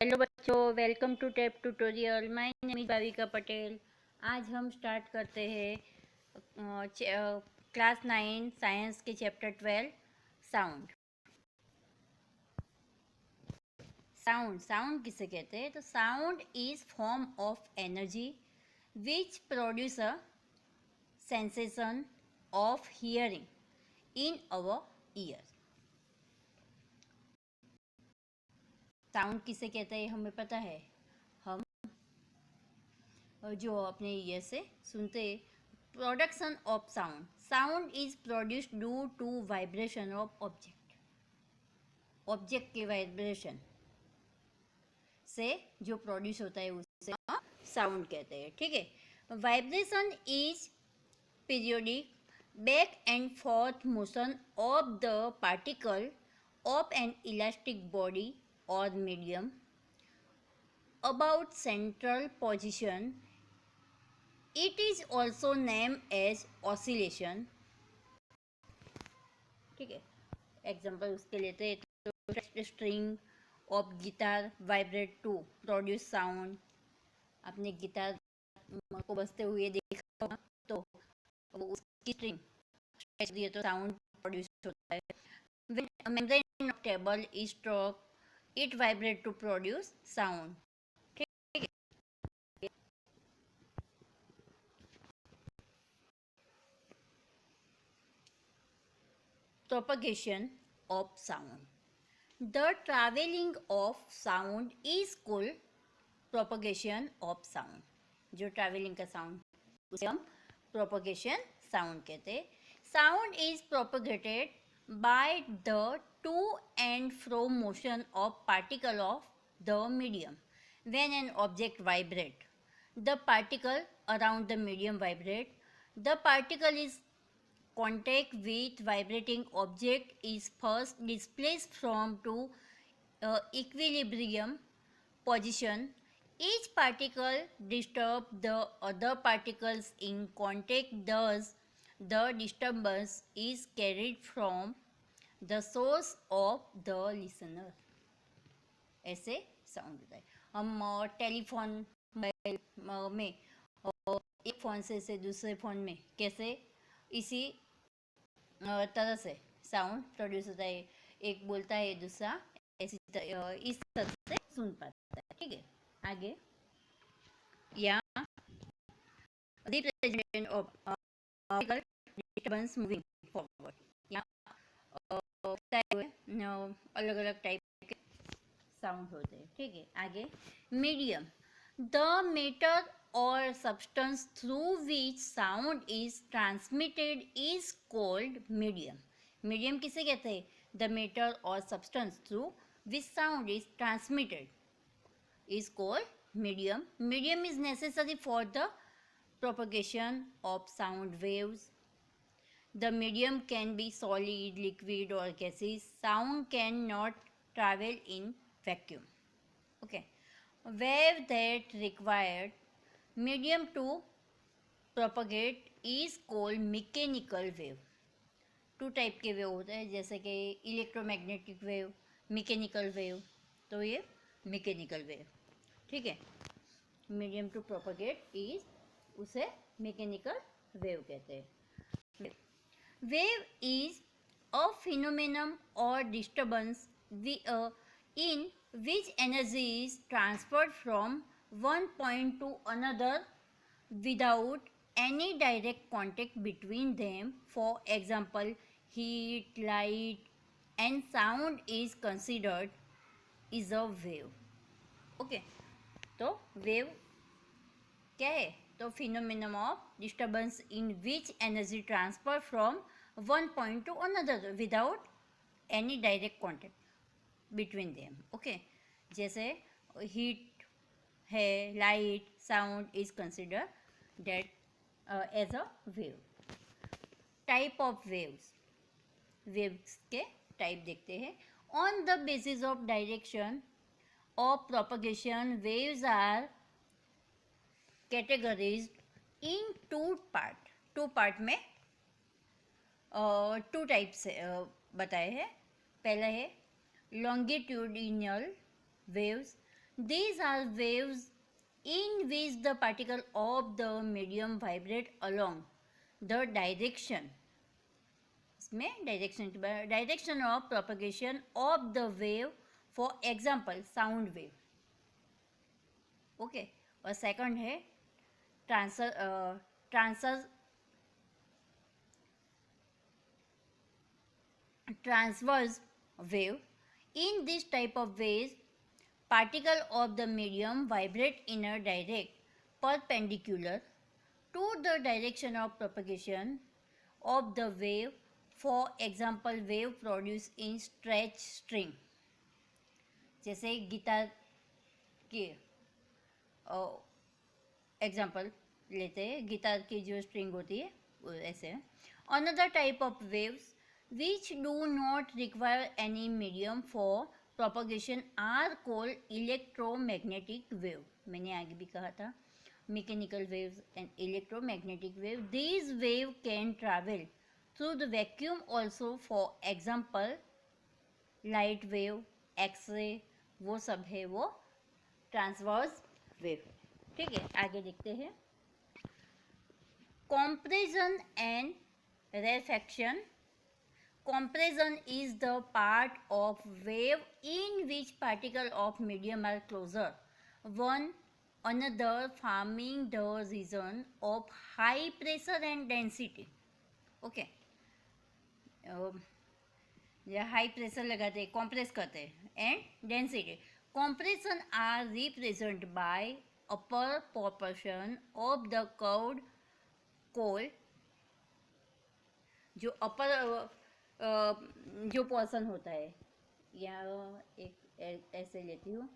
Hello बच्चों, welcome to tape tutorial. My name is Bhavika Patel. आज हम स्टार्ट करते हैं क्लास 9 साइंस के चैप्टर 12 साउंड। साउंड किसे कहते हैं? तो sound is form of energy which produce a sensation of hearing in our ear. Sound किसे कहते हैं हमें पता है। हम जो अपने ईयर से सुनते। Production of sound is produced due to vibration of object के वाइब्रेशन से जो प्रोड्यूस होता है उसे साउंड कहते हैं। ठीक है। Vibration is periodic back and forth motion of the particle of an elastic body और medium about central position. It is also named as oscillation. ठीक है। एग्जाम्पल उसके लेते हैं तो string of guitar vibrate to produce sound. आपने guitar को बजते हुए देखा होगा तो वो उसकी स्ट्रिंग स्ट्रेच दिए तो साउंड प्रोड्यूस होता है। When a membrane of table is struck, it vibrate to produce sound. Propagation of sound. The traveling of sound is called propagation of sound. जो traveling का sound उसे हम propagation sound कहते हैं. Sound is propagated by the to and fro motion of particle of the medium. When an object vibrate, the particle around the medium vibrate. The particle is contact with vibrating object is first displaced from to equilibrium position. Each particle disturb the other particles in contact, thus the disturbance is carried from the source of the listener. ऐसे sound होता है। हम telephone mobile में एक phone से दूसरे phone में कैसे इसी तरह से साउंड प्रोड्यूस होता है। एक बोलता है दूसरा इस तरह से सुन पाता है। ठीक है। आगे या representation of disturbance moving forward या अलग अलग टाइप के साउंड होते हैं। ठीक है। आगे medium the matter or substance through which sound is transmitted is called medium. Medium किसे कहते हैं? The matter or substance through which sound is transmitted is called medium. Medium is necessary for the propagation of sound waves. The medium can be solid, liquid or gaseous. Sound cannot travel in vacuum. Okay. Wave that required medium to propagate is called mechanical wave. Two type के wave होते हैं जैसे कि electromagnetic wave, mechanical wave. तो ये mechanical wave. ठीक है। Medium to propagate is उसे मैकेनिकल वेव कहते हैं। वेव इज अ फिनोमेनन और disturbance in which energy is transferred from one point to another without any direct contact between them. For example, heat, light and sound is considered is a wave. Okay. तो wave क्या है? तो phenomenon of disturbance in which energy transfer from one point to another without any direct contact between them. Okay. जैसे heat है, light, sound is considered that as a wave. Type of waves. Waves के type देखते हैं. On the basis of direction of propagation, waves are categorized in two part. Two part में two types बताए हैं. पहला है longitudinal waves These are waves in which the particle of the medium vibrate along the direction, इसमें direction of propagation of the wave, for example sound wave. Okay, और second है transverse wave. In this type of waves, particle of the medium vibrate in a direct perpendicular to the direction of propagation of the wave. For example, wave produced in stretch string. जैसे guitar के example लेते हैं, guitar की जो string होती है ऐसे. Another type of waves which do not require any medium for propagation are called electromagnetic wave. मैंने आगे भी कहा था, mechanical waves and electromagnetic wave. These wave can travel through the vacuum also. For example, light wave, X-ray, वो सब है वो transverse wave. ठीक है, आगे देखते हैं. Compression and rarefaction. Compression is the part of wave in which particles of medium are closer one another, forming the region of high pressure and density. Okay, high pressure लगाते हैं, compress करते हैं, and density. Compression are represent by upper proportion of the curved coil. जो upper जो portion होता है, या एक ऐसे लेती हूँ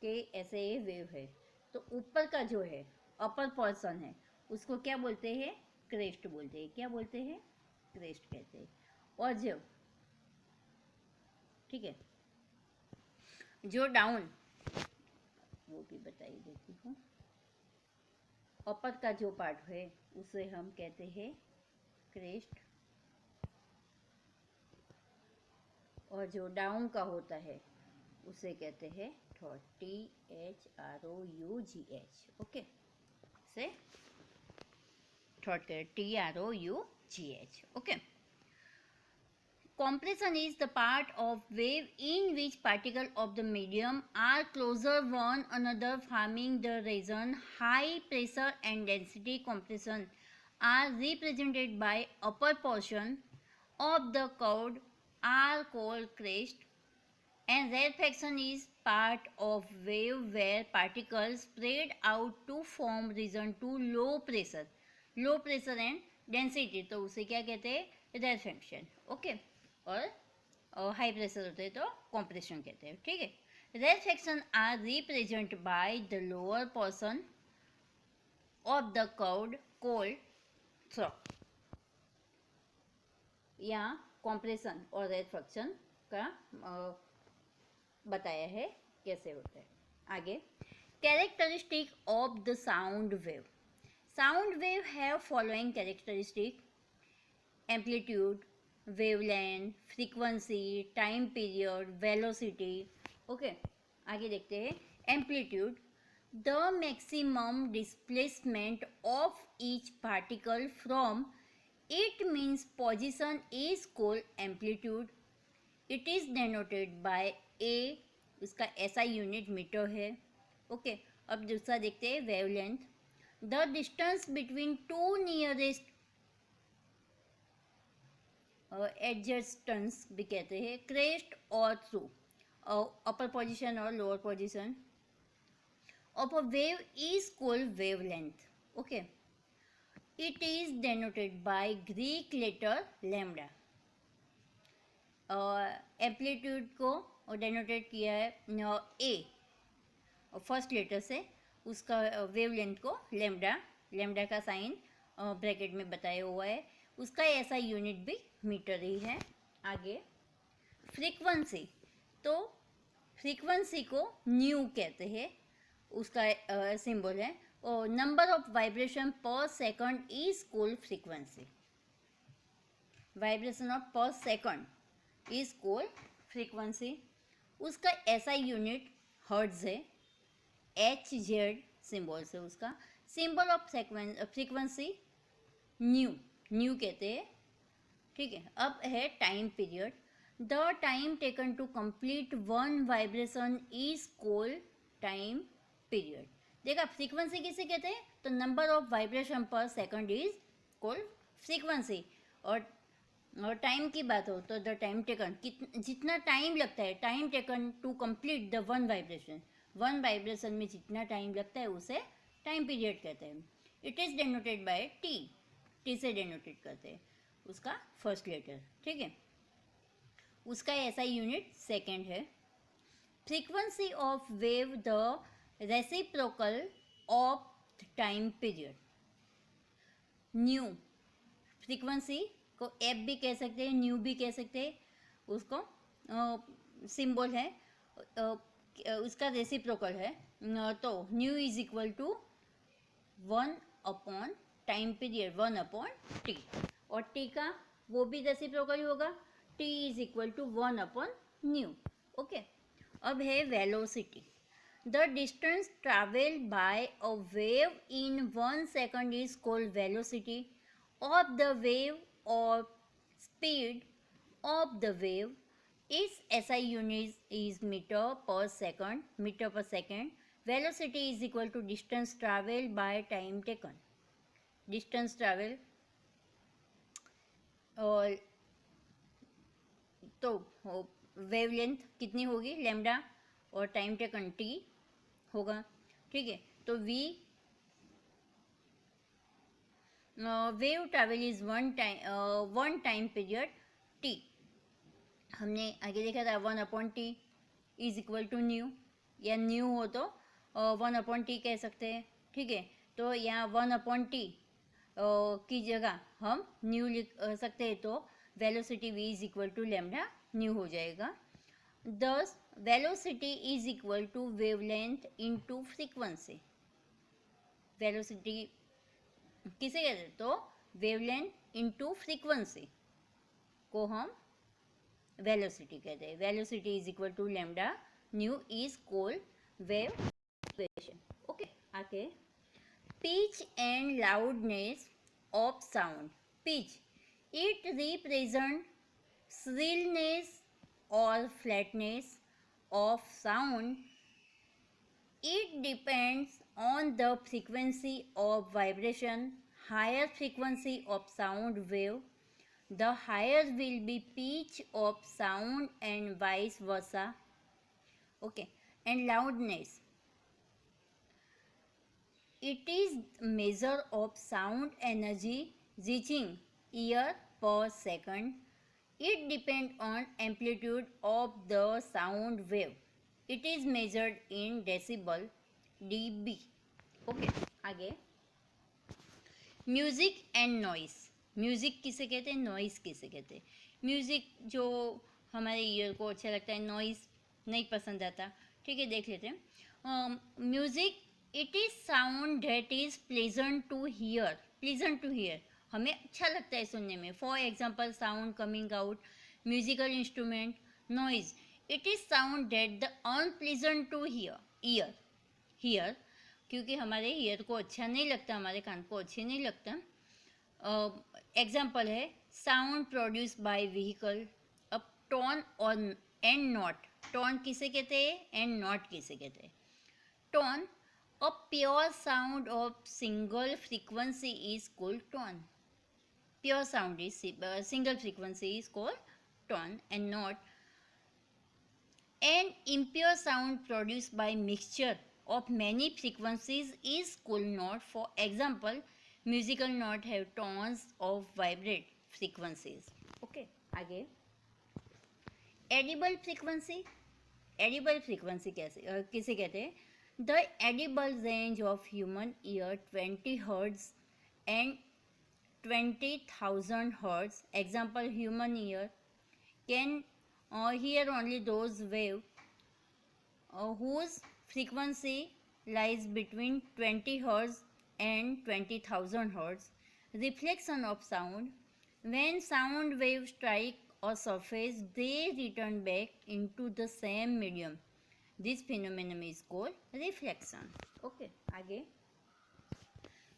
कि ऐसे ये वेव है, तो ऊपर का जो है अपर पोर्शन है उसको क्या बोलते हैं? क्रेस्ट बोलते हैं. क्या बोलते हैं? क्रेस्ट कहते हैं. और जो ठीक है, जो डाउन, वो भी बताई देती हूँ. अपर का जो पार्ट है उसे हम कहते हैं क्रेस्ट, और जो डाउन का होता है उसे कहते हैं थ्रोट. THROUGH. ओके, से थ्रोट के TROUGH. Okay. Compression is the part of wave in which particles of the medium are closer one another, forming the region high pressure and density. Compression are represented by upper portion of the curve are called crest, and rarefaction is part of wave where particles spread out to form region to low pressure and density. तो उसे क्या कहते हैं? rarefaction. Okay, और high pressure होते हैं तो compression कहते हैं. ठीक है. rarefaction are represent by the lower portion of the curved called trough. यहाँ कॉम्प्रेशन और rarefaction का बताया है कैसे होता है. आगे, characteristic of the sound wave. Sound wave have following characteristic: amplitude, wavelength, frequency, time period, velocity. Okay, आगे देखते हैं. Amplitude, the maximum displacement of each particle from it means position is called amplitude. It is denoted by A, उसका SI unit metre है. Okay, अब दूसरा देखते हैं wavelength. The distance between two nearest adjacents भी कहते हैं, क्रेस्ट और थ्रू, अपर पोजीशन और lower position of a wave is called wavelength. Okay, it is denoted by Greek letter lambda. Amplitude को डेनोटेट किया है ए फर्स्ट लेटर से, उसका वेवलेंथ को लैम्डा का साइन ब्रैकेट में बताया हुआ है. उसका ऐसा यूनिट भी मीटर ही है. आगे, फ्रीक्वेंसी, तो फ्रीक्वेंसी को न्यू कहते हैं, उसका सिंबल है. और number of vibration per second is called frequency. Vibration of per second is called frequency. उसका SI यूनिट हर्ट्ज है. HZ सिंबल से उसका symbol of frequency nu, nu कहते हैं, ठीक है। अब है time period, the time taken to complete one vibration is called time period. देखा फ्रीक्वेंसी किसे कहते हैं, तो number of vibration per second is called frequency. और टाइम की बात हो तो द टाइम टेकन, जितना टाइम लगता है, time taken to complete the one vibration, one vibration में जितना टाइम लगता है उसे टाइम पीरियड कहते हैं। It is denoted by T, T से डेनोटेड करते हैं उसका फर्स्ट लेटर, ठीक है। उसका ऐसा यूनिट सेकेंड है। Frequency of wave the reciprocal of time period. Nu frequency को एफ भी कह सकते हैं, न्यू भी कह सकते हैं, उसको सिंबल है, उसका रेसिप्रोकल है, तो nu is equal to 1 upon time period, 1/t, और टी का वो भी रेसिप्रोकल होगा, टी इज इक्वल टू 1/न्यू, ओके। अब है velocity, the distance travelled by a wave in 1 second is called velocity of the wave or speed of the wave. Its SI unit is meter per second, meter per second. Velocity is equal to distance traveled by time taken. Distance travel और तो wavelength कितनी होगी lambda, और time taken T होगा, ठीक है। तो v wave travel is one time period T, हमने आगे देखा था 1/t is equal to nu, या न्यू हो तो 1/t कह सकते हैं, ठीक है। तो यहाँ 1/t की जगह हम न्यू लिख सकते हैं, तो velocity v is equal to lambda nu हो जाएगा। Thus velocity is equal to wavelength into frequency. Velocity किसे कहते हैं, तो वेवलेंथ इनटू फ्रीक्वेंसी को हम वेलोसिटी कहते हैं। Velocity is equal to lambda nu is called wave equation, okay. आगे pitch and loudness of sound. Pitch, it represent shrillness और flatness of sound. It depends on the frequency of vibration. Higher frequency of sound wave, the higher will be pitch of sound and vice versa. Okay, and loudness. It is measure of sound energy reaching ear per second. It depends on amplitude of the sound wave. It is measured in decibel dB. Okay, आगे music and noise. Music किसे कहते हैं, noise किसे कहते हैं। Music जो हमारे year को अच्छा लगता है, नॉइस नहीं पसंद आता, ठीक है, देख लेते हैं। Music, it is sound that is pleasant to hear, pleasant to hear, हमें अच्छा लगता है सुनने में। For example sound coming out, musical instrument. Noise, it is sound that the unpleasant to ear, ear क्योंकि हमारे ईयर को अच्छा नहीं लगता, हमारे कान को अच्छे नहीं लगता। एग्जाम्पल है साउंड प्रोड्यूस बाय व्हीकल। अब टोन और एंड नॉट, टोन किसे कहते हैं, एंड नॉट किसे कहते हैं। Tone, a pure sound of single frequency is called tone. Pure sound is single frequency is called tone, and not an impure sound produced by mixture of many frequencies is called note. For example, musical note have tones of vibrate frequencies. Okay, आगे edible frequency। edible frequency कैसे किसे कहते हैं, the edible range of human ear 20 hertz and 20,000 hertz. Example, human ear can hear only those waves whose frequency lies between 20 hertz and 20,000 hertz. Reflection of sound, when sound waves strike a surface, they return back into the same medium this phenomenon is called reflection. Okay, आगे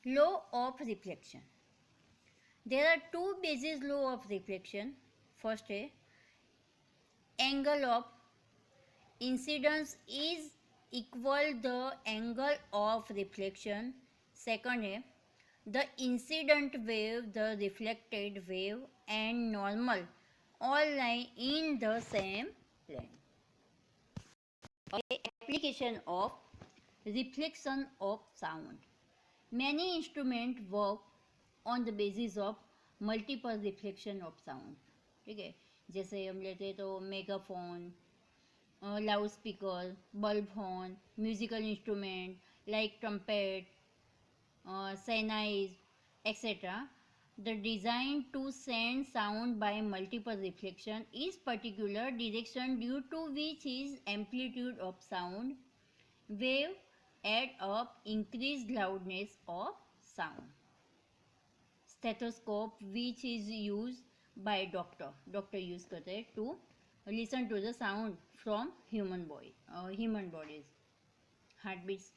law of reflection. There are two basis law of reflection. First है angle of incidence is equal the angle of reflection. Second है the incident wave, the reflected wave and normal all lie in the same plane. Application of reflection of sound. Many instruments work on the basis of multiple reflection of sound. ठीक है, जैसे हम लेते तो megaphone, loud speaker, bulb horn, musical instrument like trumpet, Sennheiser, etc. The design to send sound by multiple reflection is particular direction due to which is amplitude of sound wave add up increased loudness of sound. Stethoscope which is used by doctor use करते हैं to listen to the sound from human bodies. Heart beats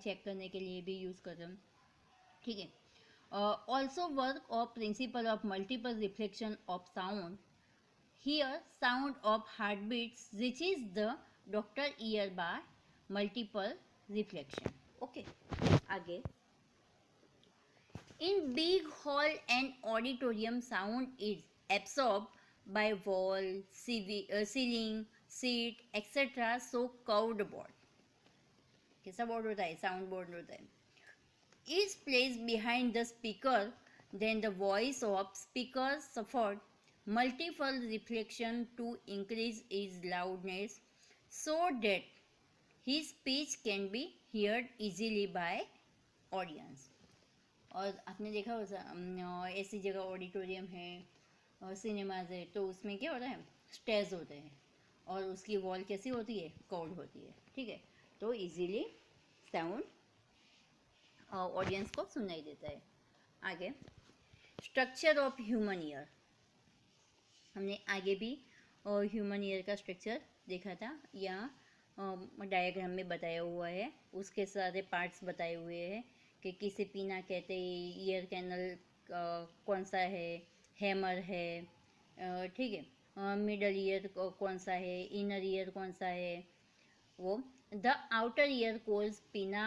check करने के लिए भी use करते हैं. ठीक है. Also work of principle of multiple reflection of sound. Hear sound of heart beats which is the doctor ear by multiple reflection. Okay, आगे in big hall and auditorium sound is absorb by wall, ceiling, seat etcetera. So curved board, कैसा board होता है, sound board होता है, is placed behind the speaker. Then the voice of speaker suffered multiple reflection to increase its loudness so that his speech can be heard easily by audience. और आपने देखा हो ऐसी जगह ऑडिटोरियम है, सिनेमाज है, तो उसमें क्या होता है, स्टेज होते हैं और उसकी वॉल कैसी होती है, कर्व्ड होती है. ठीक है, तो इजीली साउंड ऑडियंस को सुनाई देता है. आगे स्ट्रक्चर ऑफ ह्यूमन ईयर. हमने आगे भी ह्यूमन ईयर का स्ट्रक्चर देखा था, यहाँ डायग्राम में बताया हुआ है. उसके सारे पार्ट्स बताए हुए हैं कि किसे पीना कहते हैं, ईयर कैनल कौन सा है, हैमर है, ठीक है, मिडल ईयर कौन सा है, इनर ईयर कौन सा है. वो द आउटर ईयर कोल्स पीना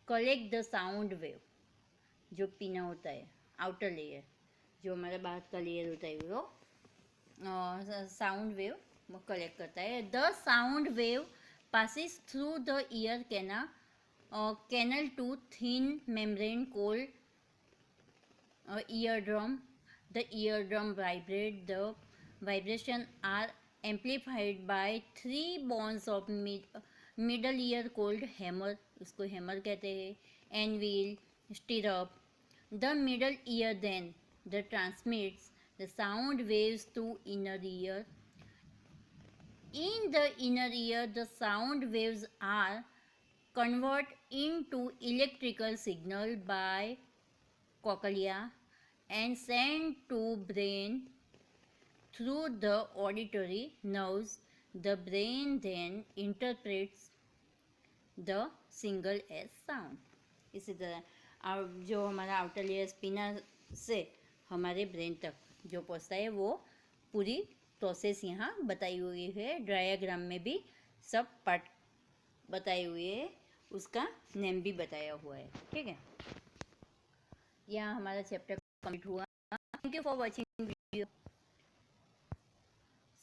कलेक्ट द साउंड वेव. जो पीना होता है, आउटर लेयर, जो हमारा बाहर का लेयर होता है, वो साउंड वेव कलेक्ट करता है. The sound wave passes through the ear canal to thin membrane called eardrum. The eardrum vibrate. The vibration are amplified by three bones of middle ear called hammer. उसको hammer कहते हैं. Anvil, stirrup. The middle ear then transmits the sound waves to inner ear. In the inner ear, the sound waves are converted into electrical signal by cochlea and sent to brain through the auditory nerves. The brain then interprets the signal as sound. इसी तरह जो हमारा outer layer स्पिना से हमारे brain तक जो पहुँचता है, वो पूरी प्रोसेस यहाँ बताई हुई है. डायग्राम में भी सब पार्ट बताए हुए है, उसका नेम भी बताया हुआ है. ठीक है, यहाँ हमारा चैप्टर कंप्लीट हुआ. Thank you for watching video.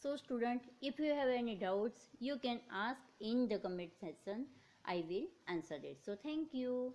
So student, if you have any doubts, you can ask in the comment section. I will answer it. So thank you.